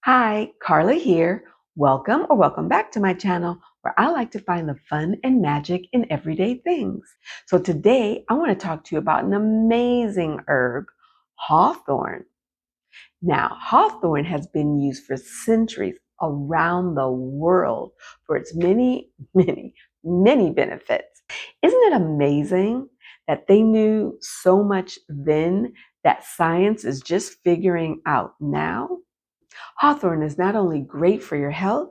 Hi, Karla here. Welcome back to my channel where I like to find the fun and magic in everyday things. So today I want to talk to you about an amazing herb, hawthorn. Now, hawthorn has been used for centuries around the world for its many benefits. Isn't it amazing that they knew so much then that science is just figuring out now? Hawthorn is not only great for your health,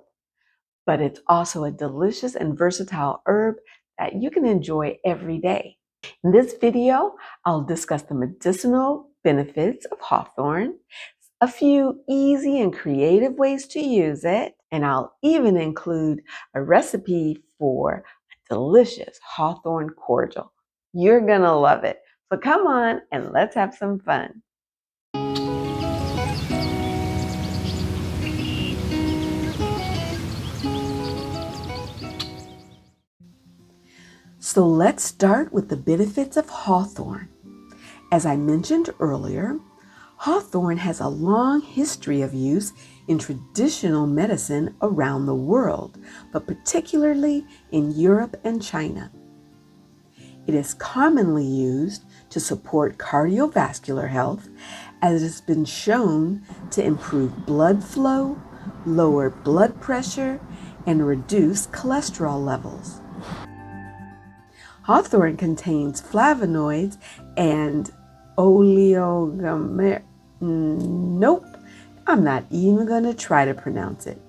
but it's also a delicious and versatile herb that you can enjoy every day. In this video, I'll discuss the medicinal benefits of hawthorn, a few easy and creative ways to use it, and I'll even include a recipe for a delicious hawthorn cordial. You're gonna love it. So come on and let's have some fun. So let's start with the benefits of hawthorn. As I mentioned earlier, hawthorn has a long history of use in traditional medicine around the world, but particularly in Europe and China. It is commonly used to support cardiovascular health, as it has been shown to improve blood flow, lower blood pressure, and reduce cholesterol levels. Hawthorn contains flavonoids and oleogamer. Nope, I'm not even going to try to pronounce it.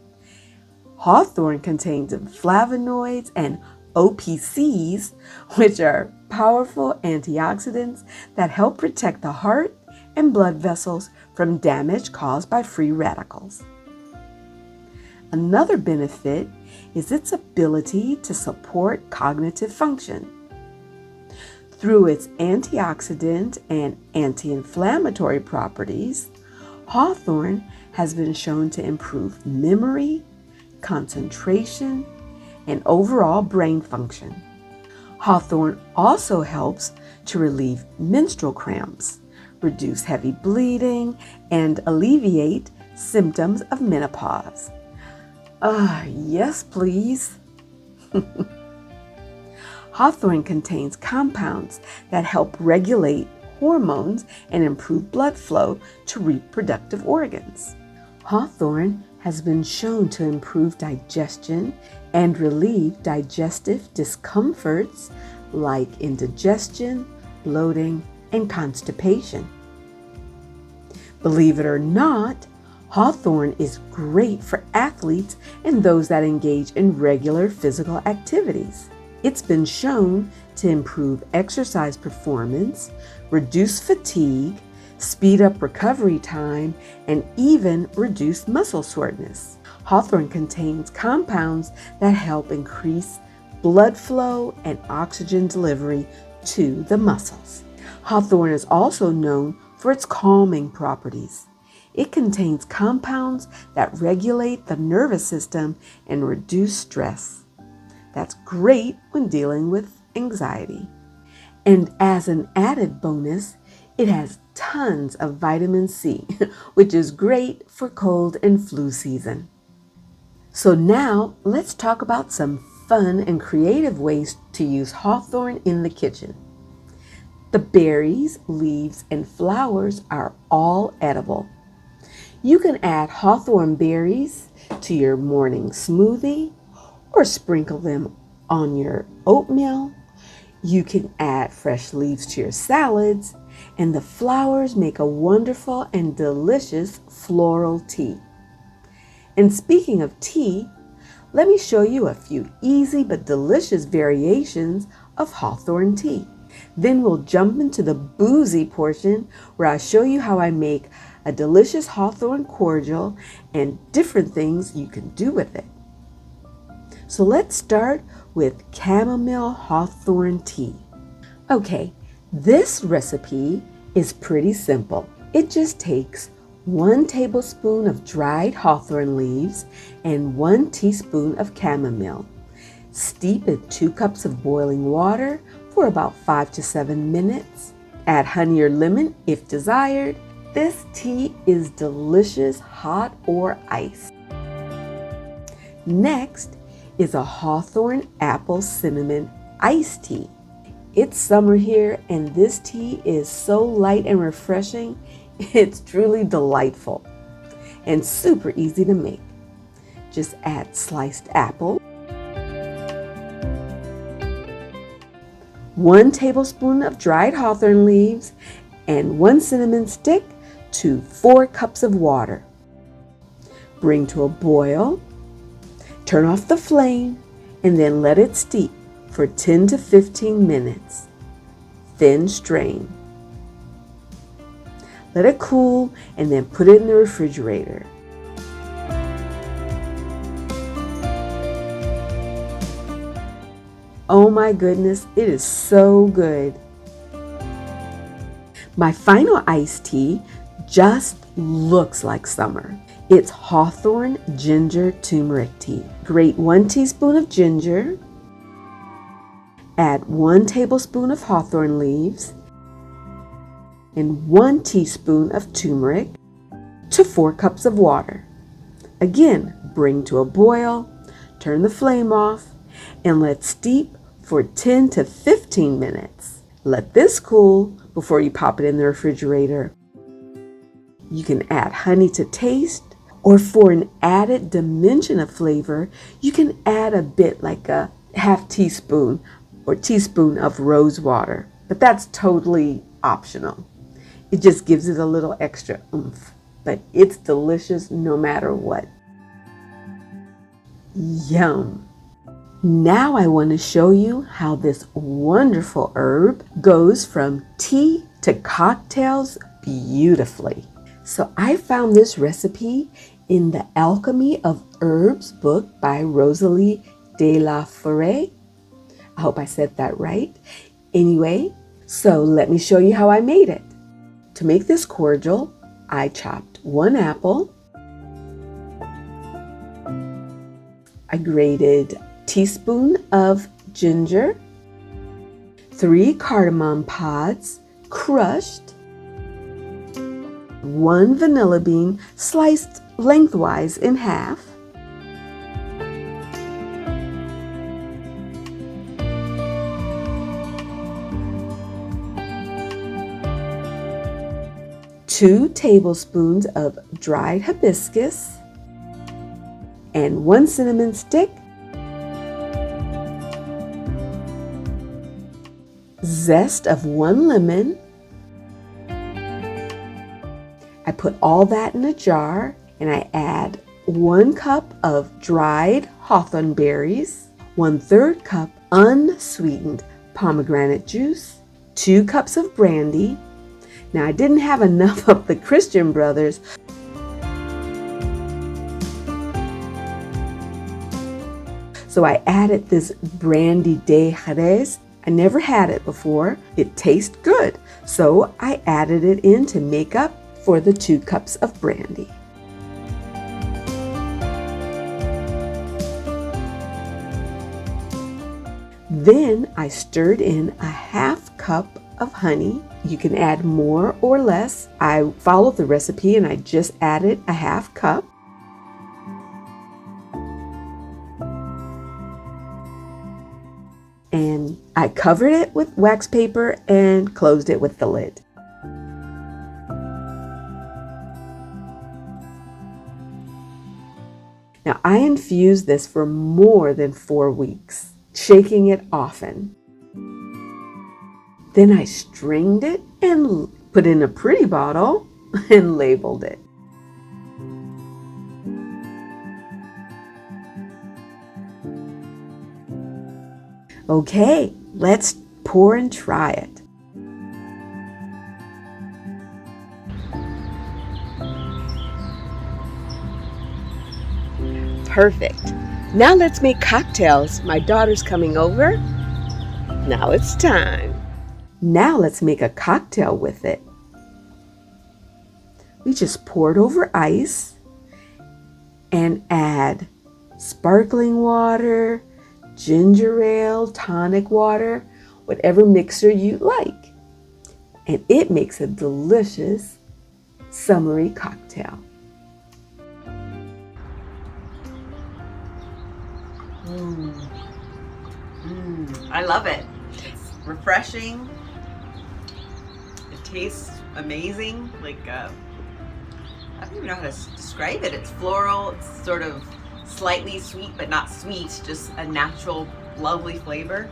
Hawthorn contains flavonoids and OPCs, which are powerful antioxidants that help protect the heart and blood vessels from damage caused by free radicals. Another benefit is its ability to support cognitive function. Through its antioxidant and anti-inflammatory properties, hawthorn has been shown to improve memory, concentration, and overall brain function. Hawthorn also helps to relieve menstrual cramps, reduce heavy bleeding, and alleviate symptoms of menopause. Yes, please. Hawthorn contains compounds that help regulate hormones and improve blood flow to reproductive organs. Hawthorn has been shown to improve digestion and relieve digestive discomforts like indigestion, bloating, and constipation. Believe it or not, hawthorn is great for athletes and those that engage in regular physical activities. It's been shown to improve exercise performance, reduce fatigue, speed up recovery time, and even reduce muscle soreness. Hawthorn contains compounds that help increase blood flow and oxygen delivery to the muscles. Hawthorn is also known for its calming properties. It contains compounds that regulate the nervous system and reduce stress. That's great when dealing with anxiety. And as an added bonus, it has tons of vitamin C, which is great for cold and flu season. So now let's talk about some fun and creative ways to use hawthorn in the kitchen. The berries, leaves, and flowers are all edible. You can add hawthorn berries to your morning smoothie or sprinkle them on your oatmeal. You can add fresh leaves to your salads, and the flowers make a wonderful and delicious floral tea. And speaking of tea, let me show you a few easy but delicious variations of hawthorn tea. Then we'll jump into the boozy portion where I show you how I make a delicious hawthorn cordial and different things you can do with it. So let's start with chamomile hawthorn tea. Okay, this recipe is pretty simple. It just takes 1 tablespoon of dried hawthorn leaves and 1 teaspoon of chamomile. Steep in 2 cups of boiling water for about 5 to 7 minutes. Add honey or lemon if desired, This tea is delicious, hot or iced. Next is a Hawthorn apple cinnamon iced tea. It's summer here, and this tea is so light and refreshing. It's truly delightful and super easy to make. Just add sliced apple, 1 tablespoon of dried hawthorn leaves, and 1 cinnamon stick to 4 cups of water. Bring to a boil, turn off the flame, and then let it steep for 10 to 15 minutes. Then strain. Let it cool and then put it in the refrigerator. Oh my goodness, it is so good. My final iced tea just looks like summer. It's Hawthorn ginger turmeric tea. Grate 1 teaspoon of ginger, add 1 tablespoon of hawthorn leaves, and 1 teaspoon of turmeric to 4 cups of water. Again, bring to a boil, turn the flame off, and let steep for 10 to 15 minutes. Let this cool before you pop it in the refrigerator. You can add honey to taste, or for an added dimension of flavor, you can add a bit like a half teaspoon or teaspoon of rose water, but that's totally optional. It just gives it a little extra oomph, but it's delicious no matter what. Yum! Now I want to show you how this wonderful herb goes from tea to cocktails beautifully. So I found this recipe in the Alchemy of Herbs book by Rosalie de la Forêt. I hope I said that right. Anyway, so let me show you how I made it. To make this cordial, I chopped 1 apple. I grated a teaspoon of ginger, 3 cardamom pods crushed, 1 vanilla bean sliced lengthwise in half, two tablespoons of dried hibiscus, and 1 cinnamon stick, zest of 1 lemon. I put all that in a jar, and I add 1 cup of dried hawthorn berries, 1/3 cup unsweetened pomegranate juice, 2 cups of brandy. Now I didn't have enough of the Christian Brothers, so I added this brandy de Jerez. I never had it before. It tastes good, so I added it in to make up for the 2 cups of brandy. Then I stirred in a 1/2 cup of honey. You can add more or less. I followed the recipe and I just added a 1/2 cup. And I covered it with wax paper and closed it with the lid. Now I infused this for more than 4 weeks, shaking it often. Then I stringed it and put in a pretty bottle and labeled it. Okay, let's pour and try it. Perfect. Now let's make cocktails. My daughter's coming over. Now it's time. Now let's make a cocktail with it. We just pour it over ice and add sparkling water, ginger ale, tonic water, whatever mixer you like. And it makes a delicious summery cocktail. I love it. It's refreshing. It tastes amazing. I don't even know how to describe it. It's floral. It's sort of slightly sweet, but not sweet. Just a natural, lovely flavor.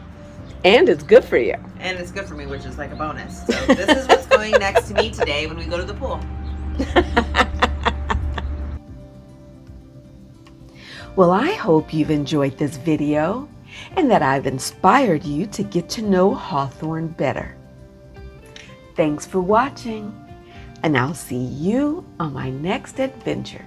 And it's good for you. And it's good for me, which is like a bonus. So this is what's going next to me today when we go to the pool. Well, I hope you've enjoyed this video and that I've inspired you to get to know Hawthorn better. Thanks for watching, and I'll see you on my next adventure.